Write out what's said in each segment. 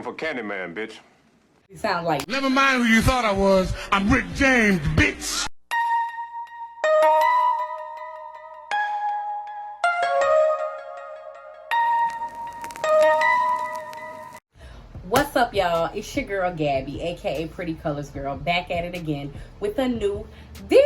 for Candyman, bitch. You sound like... Never mind who you thought I was. I'm Rick James, bitch. What's up, y'all? It's your girl Gabby, aka Pretty Colors Girl, back at it again with a new video.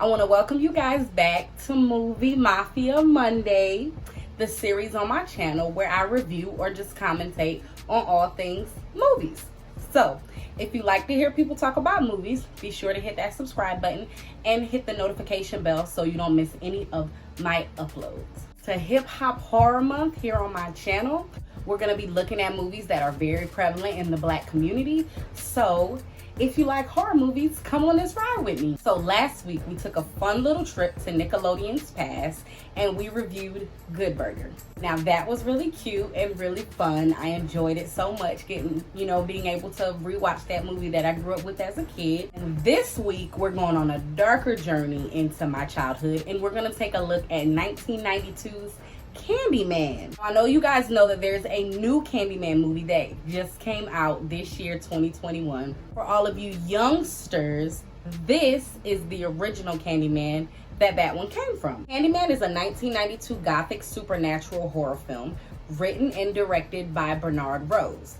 I want to welcome you guys back to Movie Mafia Monday, the series on my channel where I review or just commentate on all things movies. So, if you like to hear people talk about movies, be sure to hit that subscribe button and hit the notification bell so you don't miss any of my uploads. To Hip Hop Horror Month here on my channel, we're going to be looking at movies that are very prevalent in the Black community. So, if you like horror movies, come on this ride with me. So last week we took a fun little trip to Nickelodeon's past and we reviewed Good Burger. Now that was really cute and really fun. I enjoyed it so much being able to rewatch that movie that I grew up with as a kid. And this week we're going on a darker journey into my childhood and we're going to take a look at 1992's Candyman. I know you guys know that there's a new Candyman movie that just came out this year, 2021. For all of you youngsters, this is the original Candyman that one came from. Candyman is a 1992 gothic supernatural horror film written and directed by Bernard Rose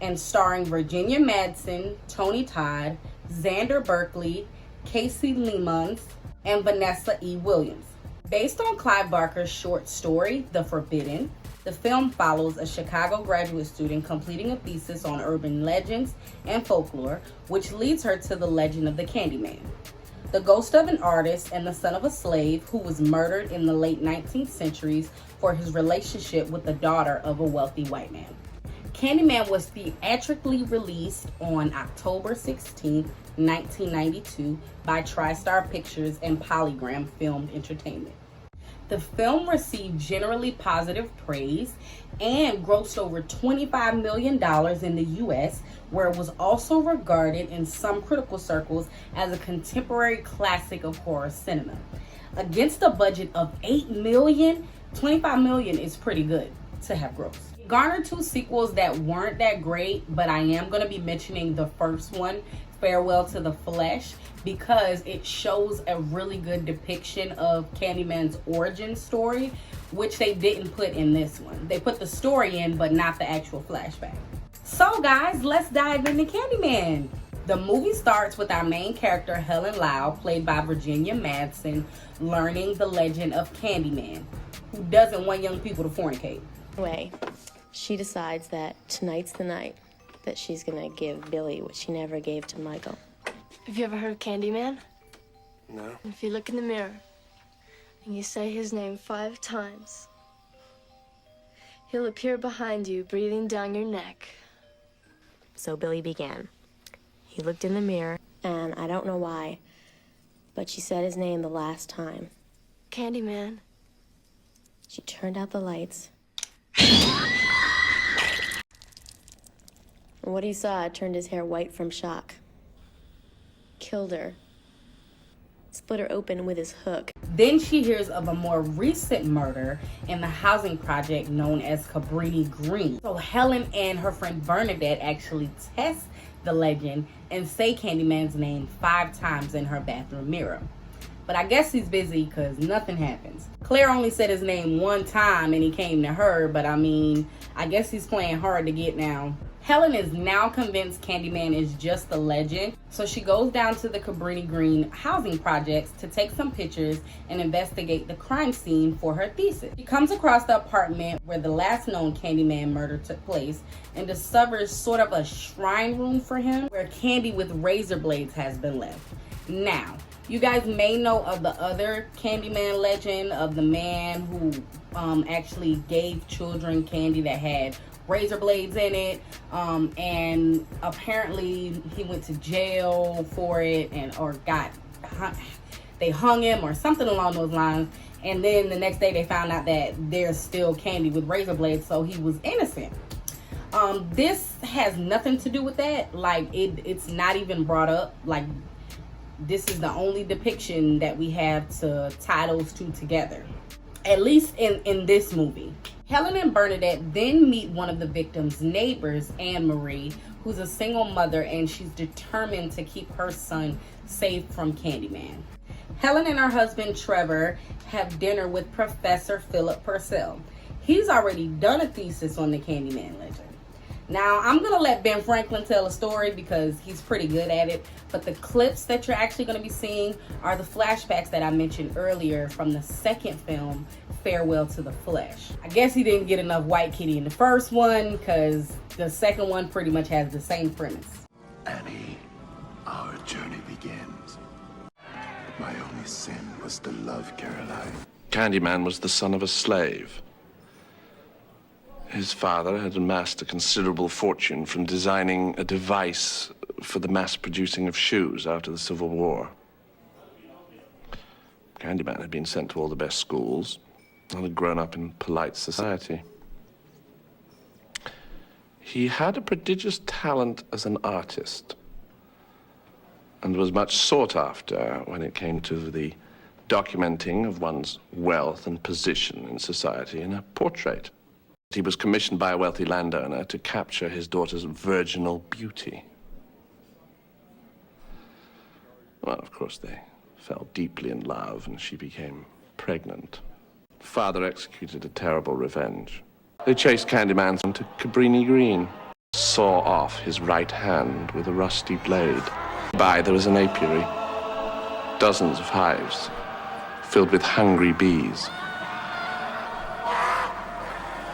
and starring Virginia Madsen, Tony Todd, Xander Berkeley, Casey Lemons, and Vanessa E. Williams. Based on Clive Barker's short story, The Forbidden, the film follows a Chicago graduate student completing a thesis on urban legends and folklore, which leads her to the legend of the Candyman, the ghost of an artist and the son of a slave who was murdered in the late 19th centuries for his relationship with the daughter of a wealthy white man. Candyman was theatrically released on October 16, 1992 by TriStar Pictures and Polygram Film Entertainment. The film received generally positive praise and grossed over $25 million in the US, where it was also regarded in some critical circles as a contemporary classic of horror cinema. Against a budget of $8 million, $25 million is pretty good to have grossed. It garnered 2 sequels that weren't that great, but I am going to be mentioning the first one, Farewell to the Flesh, because it shows a really good depiction of Candyman's origin story, which they didn't put in this one. They put the story in, but not the actual flashback. So guys, let's dive into Candyman. The movie starts with our main character, Helen Lau, played by Virginia Madsen, learning the legend of Candyman, who doesn't want young people to fornicate. Anyway, she decides that tonight's the night that she's gonna give Billy what she never gave to Michael. Have you ever heard of Candyman? No. If you look in the mirror and you say his name 5 times, he'll appear behind you, breathing down your neck. So Billy began. He looked in the mirror, and I don't know why, but she said his name the last time. Candyman. She turned out the lights. And what he saw turned his hair white from shock. Killed her. Split her open with his hook. Then she hears of a more recent murder in the housing project known as Cabrini Green. So Helen and her friend Bernadette actually test the legend and say Candyman's name 5 times in her bathroom mirror. But I guess he's busy because nothing happens. Claire only said his name 1 time and he came to her, but I mean, I guess he's playing hard to get now. Helen is now convinced Candyman is just a legend, so she goes down to the Cabrini Green housing projects to take some pictures and investigate the crime scene for her thesis. She comes across the apartment where the last known Candyman murder took place and discovers sort of a shrine room for him where candy with razor blades has been left. Now, you guys may know of the other Candyman legend of the man who actually gave children candy that had razor blades in it, and apparently he went to jail for it they hung him or something along those lines, and then the next day they found out that there's still candy with razor blades, so he was innocent. This has nothing to do with that. Like it's not even brought up. Like this is the only depiction that we have to tie those two together, at least in this movie. Helen and Bernadette then meet one of the victim's neighbors, Anne Marie, who's a single mother, and she's determined to keep her son safe from Candyman. Helen and her husband, Trevor, have dinner with Professor Philip Purcell. He's already done a thesis on the Candyman legend. Now, I'm going to let Ben Franklin tell a story because he's pretty good at it, but the clips that you're actually going to be seeing are the flashbacks that I mentioned earlier from the second film, Farewell to the Flesh. I guess he didn't get enough White Kitty in the first one because the second one pretty much has the same premise. Annie, our journey begins. My only sin was to love Caroline. Candyman was the son of a slave. His father had amassed a considerable fortune from designing a device for the mass producing of shoes after the Civil War. Candyman had been sent to all the best schools and had grown up in polite society. He had a prodigious talent as an artist and was much sought after when it came to the documenting of one's wealth and position in society in a portrait. He was commissioned by a wealthy landowner to capture his daughter's virginal beauty. Well, of course, they fell deeply in love, and she became pregnant. Father executed a terrible revenge. They chased Candyman to Cabrini Green, saw off his right hand with a rusty blade. By there was an apiary, dozens of hives filled with hungry bees.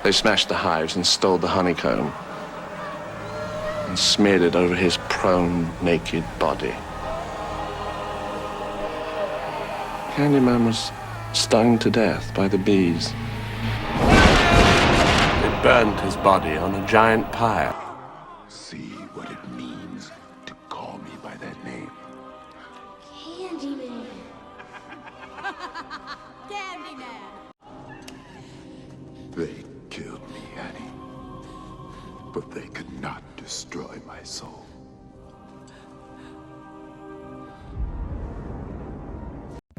They smashed the hives and stole the honeycomb and smeared it over his prone, naked body. Candyman was stung to death by the bees. They burned his body on a giant pyre. See what it means to call me by that name. Candyman. They killed me, Annie. But they could not destroy my soul.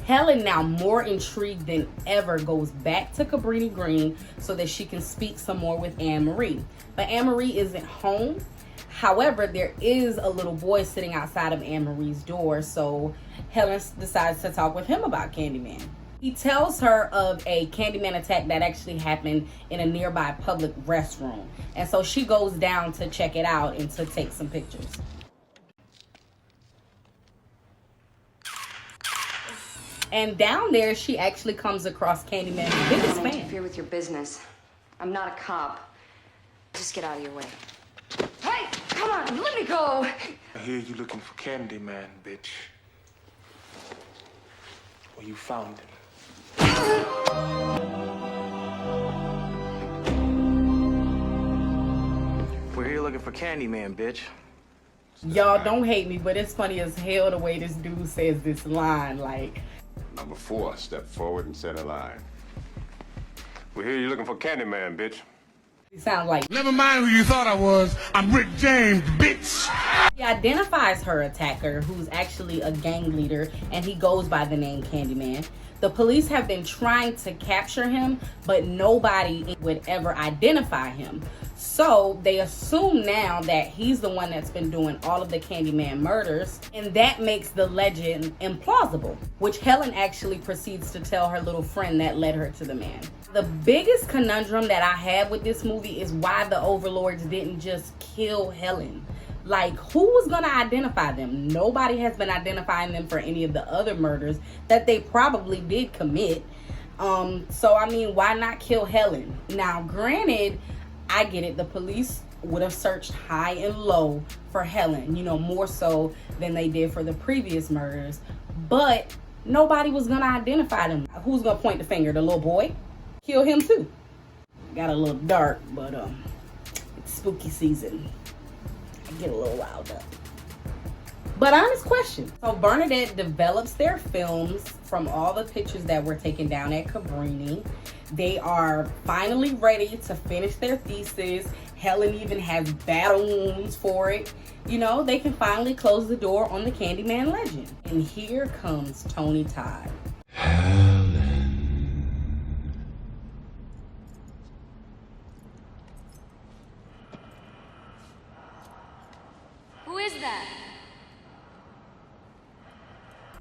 Helen, now more intrigued than ever, goes back to Cabrini Green so that she can speak some more with Anne Marie. But Anne Marie isn't home. However, there is a little boy sitting outside of Anne Marie's door, so Helen decides to talk with him about Candyman. He tells her of a Candyman attack that actually happened in a nearby public restroom. And so she goes down to check it out and to take some pictures. And down there, she actually comes across Candyman's biggest I don't fan. interfere with your business. I'm not a cop. Just get out of your way. Hey, come on, let me go. I hear you looking for Candyman, bitch. Well, you found him. We're here looking for Candyman, bitch. Y'all don't hate me, but it's funny as hell the way this dude says this line. Like, Number 4, step forward and set a line. We hear you looking for Candyman, bitch. it sounds like Never mind who you thought I was. I'm Rick James, bitch. he identifies her attacker, who's actually a gang leader, and he goes by the name Candyman. The police have been trying to capture him, but nobody would ever identify him. So they assume now that he's the one that's been doing all of the Candyman murders, and that makes the legend implausible, which Helen actually proceeds to tell her little friend that led her to the man. The biggest conundrum that I have with this movie is why the overlords didn't just kill Helen. Like, who was going to identify them? Nobody has been identifying them for any of the other murders that they probably did commit. So, I mean, why not kill Helen? Now, granted, I get it. The police would have searched high and low for Helen, you know, more so than they did for the previous murders. But nobody was going to identify them. Who's going to point the finger? The little boy? Kill him too. Got a little dark, but it's spooky season. Get a little wild up. But honest question. So Bernadette develops their films from all the pictures that were taken down at Cabrini. They are finally ready to finish their thesis. Helen even has battle wounds for it. You know, they can finally close the door on the Candyman legend. And here comes Tony Todd. that?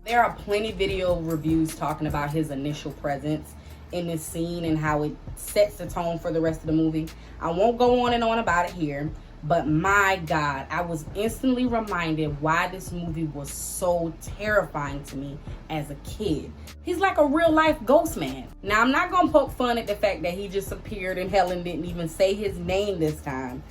There are plenty video reviews talking about his initial presence in this scene and how it sets the tone for the rest of the movie. I won't go on and on about it here, but my God, I was instantly reminded why this movie was so terrifying to me as a kid. He's like a real life ghost man. Now, I'm not gonna poke fun at the fact that he just appeared and Helen didn't even say his name this time,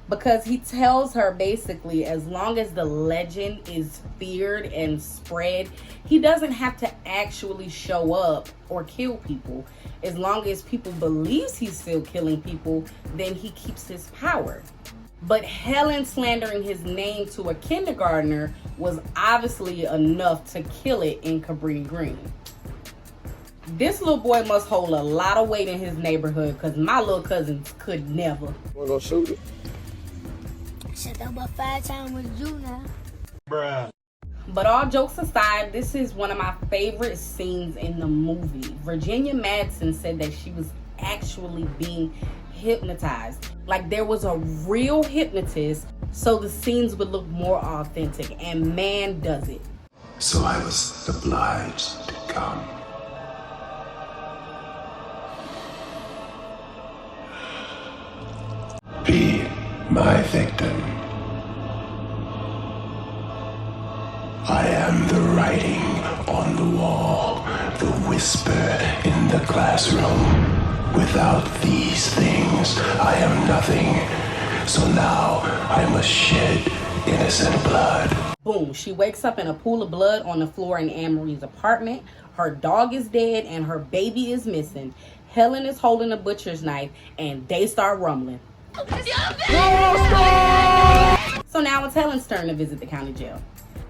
because he tells her basically, as long as the legend is feared and spread, he doesn't have to actually show up or kill people. As long as people believes he's still killing people, then he keeps his power. But Helen slandering his name to a kindergartner was obviously enough to kill it in Cabrini Green. This little boy must hold a lot of weight in his neighborhood, because my little cousins could never. We're gonna shoot it. Said that about 5 times with you now. Bruh. But all jokes aside, this is one of my favorite scenes in the movie. Virginia Madsen said that she was actually being hypnotized. Like there was a real hypnotist, so the scenes would look more authentic, and man does it. So I was obliged to come. Be my victim. I am the writing on the wall, the whisper in the classroom. Without these things, I am nothing. So now I must shed innocent blood. Boom, she wakes up in a pool of blood on the floor in Anne-Marie's apartment. Her dog is dead and her baby is missing. Helen is holding a butcher's knife and they start rumbling. So now it's Helen's turn to visit the county jail.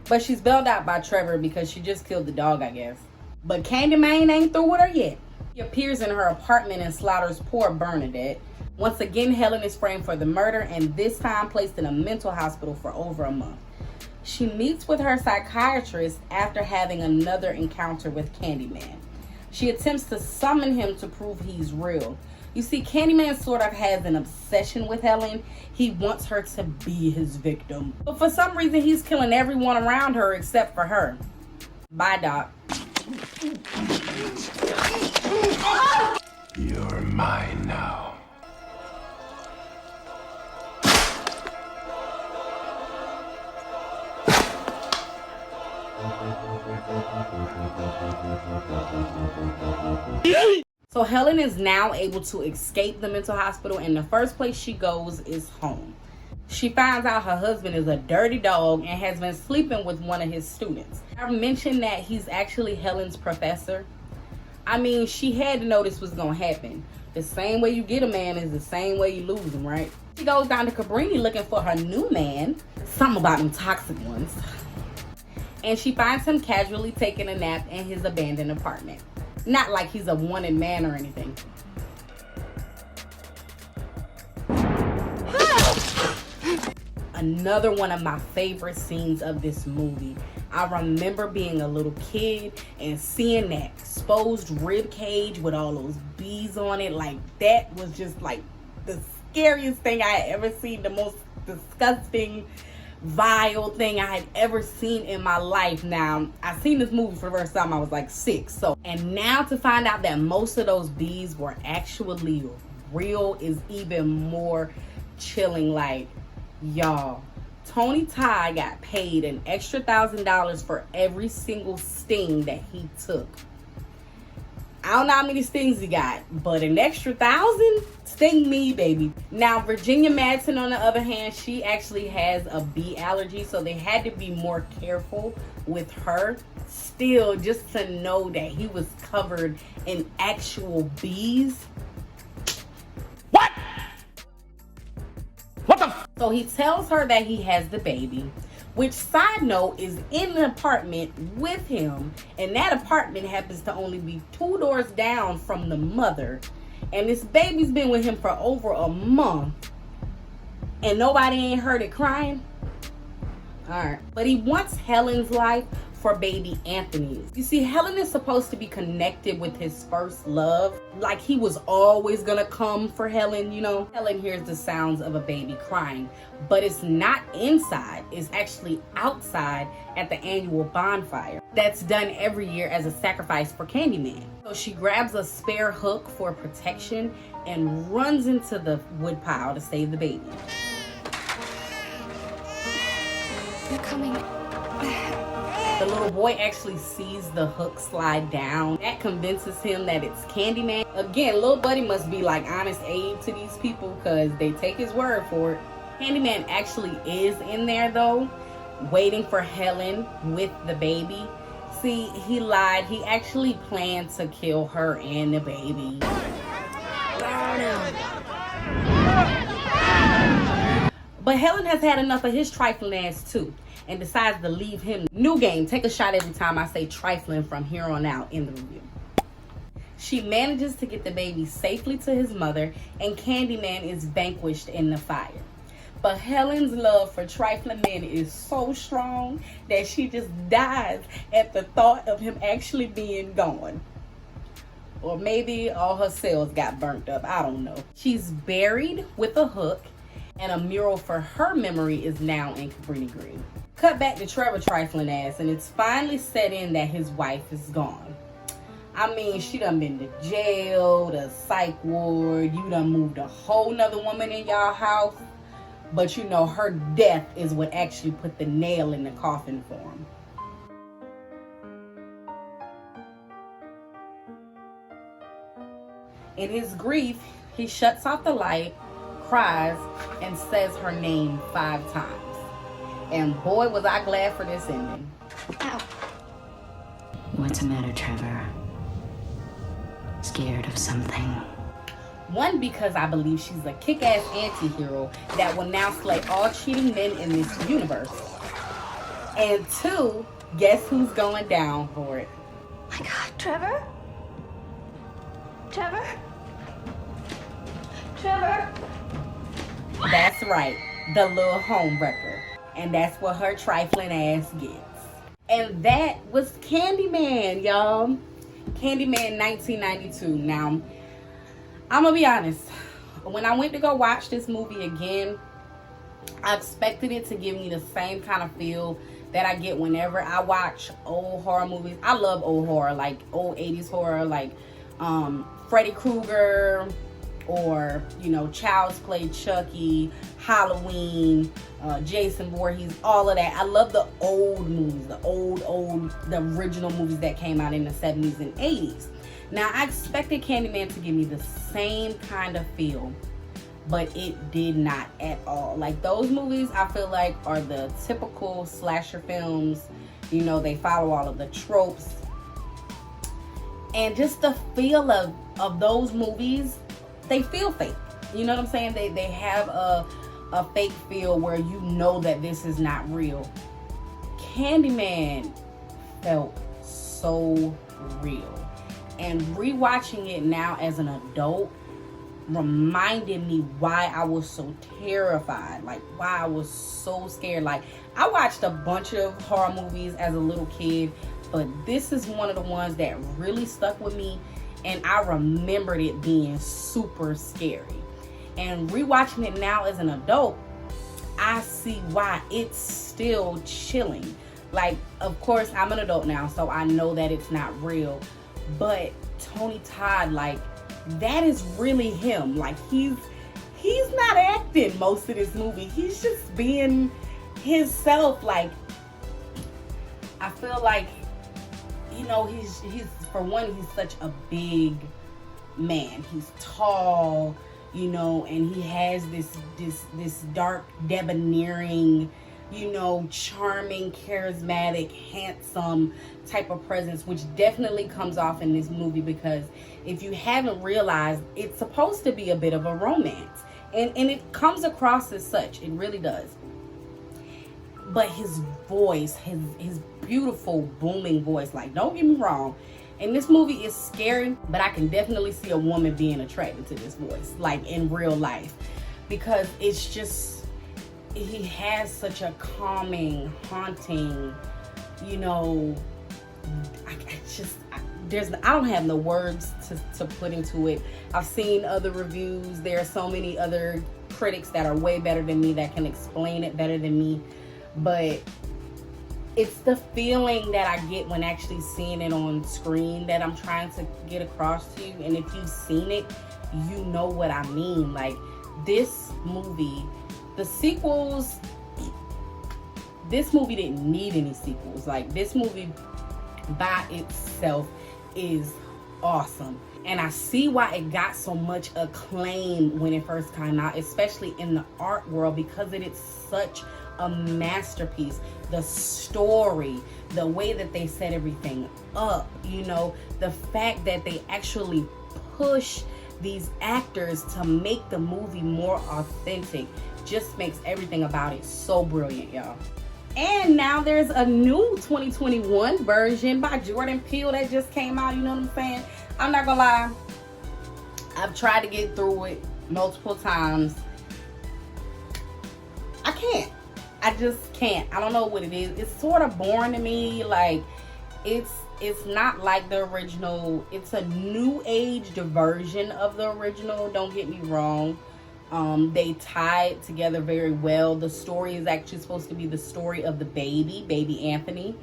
But she's bailed out by Trevor because she just killed the dog, I guess. But Candyman ain't through with her yet. He appears in her apartment and slaughters poor Bernadette. Once again, Helen is framed for the murder and this time placed in a mental hospital for over a month. She meets with her psychiatrist after having another encounter with Candyman. She attempts to summon him to prove he's real. You see, Candyman sort of has an obsession with Helen. He wants her to be his victim. But for some reason, he's killing everyone around her except for her. Bye, Doc. You're mine now. So Helen is now able to escape the mental hospital, and the first place she goes is home. She finds out her husband is a dirty dog and has been sleeping with one of his students. I mentioned that he's actually Helen's professor. I mean, she had to know this was gonna happen. The same way you get a man is the same way you lose him, right? She goes down to Cabrini looking for her new man. Something about them toxic ones. And she finds him casually taking a nap in his abandoned apartment. Not like he's a wanted man or anything. Another one of my favorite scenes of this movie. I remember being a little kid and seeing that exposed rib cage with all those bees on it. Like, that was just like the scariest thing I had ever seen. The most disgusting, vile thing I had ever seen in my life. Now, I seen this movie for the first time I was like 6. So, and now to find out that most of those bees were actually real is even more chilling. Like, y'all, Tony Todd got paid an extra $1,000 for every single sting that he took. I don't know how many stings he got, but an extra 1,000? Sting me, baby. Now, Virginia Madsen, on the other hand, she actually has a bee allergy, so they had to be more careful with her. Still, just to know that he was covered in actual bees. What? What the? So he tells her that he has the baby, which, side note, is in an apartment with him, and that apartment happens to only be 2 doors down from the mother, and this baby's been with him for over a month, and nobody ain't heard it crying. All right, but he wants Helen's life for baby Anthony. You see, Helen is supposed to be connected with his first love. Like he was always gonna come for Helen, you know. Helen hears the sounds of a baby crying, but it's not inside, it's actually outside at the annual bonfire that's done every year as a sacrifice for Candyman. So she grabs a spare hook for protection and runs into the woodpile to save the baby. They're coming. The little boy actually sees the hook slide down. That convinces him that it's Candyman. Again, little buddy must be like Honest Abe to these people because they take his word for it. Candyman actually is in there though, waiting for Helen with the baby. See, he lied. He actually planned to kill her and the baby. But Helen has had enough of his trifling ass too and decides to leave him. New game, take a shot every time I say trifling from here on out in the review. She manages to get the baby safely to his mother and Candyman is vanquished in the fire. But Helen's love for trifling men is so strong that she just dies at the thought of him actually being gone. Or maybe all her cells got burnt up, I don't know. She's buried with a hook and a mural for her memory is now in Cabrini Green. Cut back to Trevor trifling ass and it's finally set in that his wife is gone. I mean, she done been to jail, the psych ward, you done moved a whole nother woman in y'all house. But you know, her death is what actually put the nail in the coffin for him. In his grief, he shuts off the light, cries, and says her name 5 times. And boy, was I glad for this ending. Ow. What's the matter, Trevor? Scared of something? One, because I believe she's a kick-ass anti-hero that will now slay all cheating men in this universe. And 2, guess who's going down for it? My God, Trevor? Trevor? Trevor? That's right, the little homewrecker. And that's what her trifling ass gets. And that was Candyman, y'all. Candyman 1992. Now, I'm gonna be honest. When I went to go watch this movie again, I expected it to give me the same kind of feel that I get whenever I watch old horror movies. I love old horror, like old 80s horror, like Freddy Krueger, or, you know, Child's Play, Chucky, Halloween, Jason Voorhees, all of that. I love the old movies, the original movies that came out in the 70s and 80s. Now, I expected Candyman to give me the same kind of feel, but it did not at all. Like, those movies, I feel like, are the typical slasher films. You know, they follow all of the tropes. And just the feel of those movies, they feel fake. You know what I'm saying? They have a fake feel where you know that this is not real. Candyman felt so real. And rewatching it now as an adult reminded me why I was so terrified. Like, why I was so scared. Like, I watched a bunch of horror movies as a little kid, but this is one of the ones that really stuck with me. And I remembered it being super scary. And rewatching it now as an adult, I see why it's still chilling. Like, of course, I'm an adult now, so I know that it's not real. But Tony Todd, like, that is really him. Like, he's not acting most of this movie. He's just being himself. Like, I feel like, you know, he's for one, he's such a big man. He's tall, you know, and he has this dark, debonaering, you know, charming, charismatic, handsome type of presence, which definitely comes off in this movie, because if you haven't realized, it's supposed to be a bit of a romance, and it comes across as such. It really does. But his voice, his beautiful booming voice, like, don't get me wrong, and this movie is scary, but I can definitely see a woman being attracted to this voice, like in real life, because it's just, he has such a calming, haunting you know, I don't have no words to put into it. I've seen other reviews. There are so many other critics that are way better than me that can explain it better than me. But it's the feeling that I get when actually seeing it on screen that I'm trying to get across to you. And if you've seen it, you know what I mean. Like, this movie, the sequels, this movie didn't need any sequels. Like, this movie by itself is awesome. And I see why it got so much acclaim when it first came out, especially in the art world, because it is such a masterpiece. The story, the way that they set everything up, you know, the fact that they actually push these actors to make the movie more authentic just makes everything about it so brilliant, y'all. And now there's a new 2021 version by Jordan Peele that just came out, you know what I'm saying? I'm not gonna lie, I've tried to get through it multiple times. I can't. I just can't. I don't know what it is. It's sort of boring to me. Like, it's not like the original. It's a new aged version of the original. Don't get me wrong. They tie it together very well. The story is actually supposed to be the story of the baby Anthony,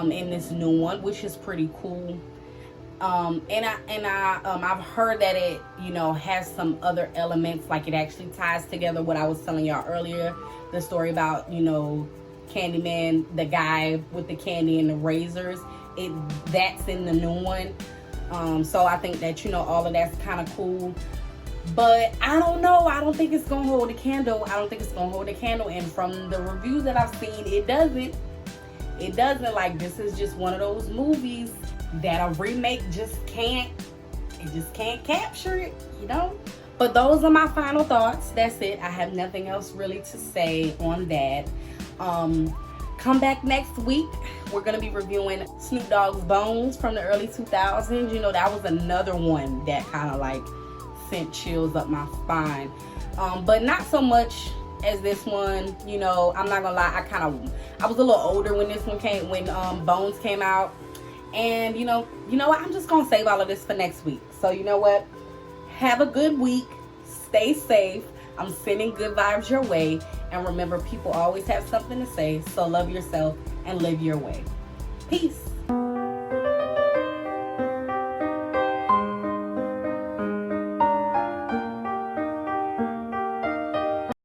in this new one, which is pretty cool. I've heard that it, you know, has some other elements, like it actually ties together what I was telling y'all earlier, the story about, you know, Candyman, the guy with the candy and the razors. That's in the new one. So I think that, you know, all of that's kind of cool. But I don't know. I don't think it's gonna hold a candle. And from the reviews that I've seen, it doesn't. Like, this is just one of those movies that a remake just can't capture it, you know? But those are my final thoughts. That's it. I have nothing else really to say on that. Come back next week. We're gonna be reviewing Snoop Dogg's Bones from the early 2000s. You know, that was another one that kind of like sent chills up my spine. But not so much as this one. You know, I'm not gonna lie, I was a little older when Bones came out. And you know what, I'm just gonna save all of this for next week. So you know what, have a good week, stay safe. I'm sending good vibes your way, and remember, people always have something to say, so love yourself and live your way. Peace.